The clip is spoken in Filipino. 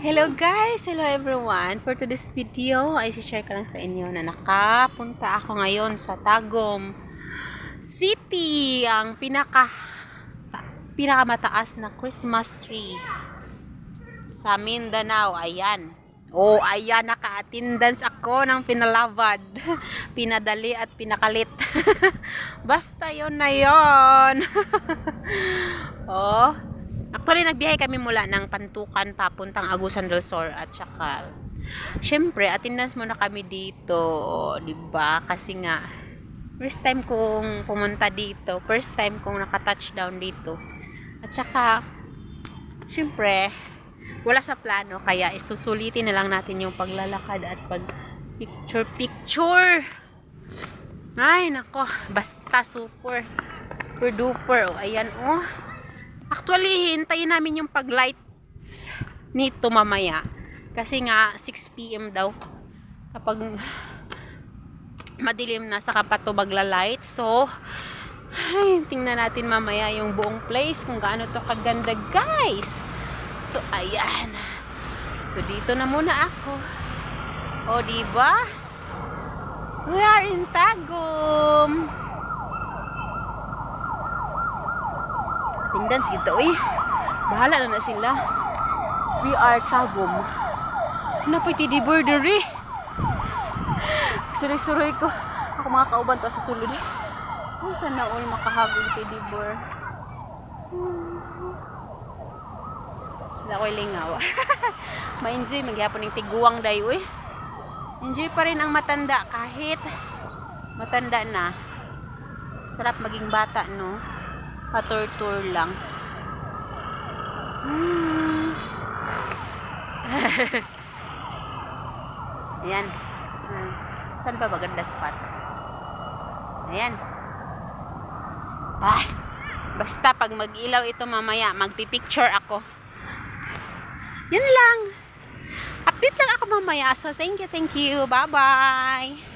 Hello guys! Hello everyone! For today's video ay share ko lang sa inyo na nakapunta ako ngayon sa Tagum City, ang pinakamataas na Christmas tree sa Mindanao. Ayan. Oh, ayan, naka-attendance ako ng pinalavad, pinadali at pinakalit. Basta yon na yon. Oh, actually, nagbiyahe kami mula ng Pantukan papuntang Agusan del Sur at saka syempre, attendance muna kami dito, 'di ba? Kasi nga first time kong pumunta dito, first time kong naka-touchdown dito. At saka syempre, wala sa plano kaya isusulitin na lang natin yung paglalakad at pag picture. Ay, nako, basta super duper. Oh, ayan oh. Actually, hintayin namin yung pag-lights nito mamaya. Kasi nga, 6 PM daw. Kapag madilim na, saka pa ito magla-light. So, ay, tingnan natin mamaya yung buong place kung gaano to kaganda, guys. So, ayan. So, dito na muna ako. O, diba? We are in Tagum. Attendance gitu eh. Bahala na sila. We are Tagum. Napay tidi border eh. Suroy-suroy ko. Ako mga kauban to sa sulod eh. Ay, sana all makahagog tidi bor. Wala ko'y lingaw. Ma-enjoy maghihapon ng tiguang dayo eh. Enjoy pa rin ang matanda kahit matanda na. Sarap maging bata, no? Patur-tur lang. Ayan. Saan pa maganda spot? Ayan. Ah, basta pag mag-ilaw ito mamaya, magpipicture ako. Yan lang. Update lang ako mamaya. So, thank you. Bye-bye.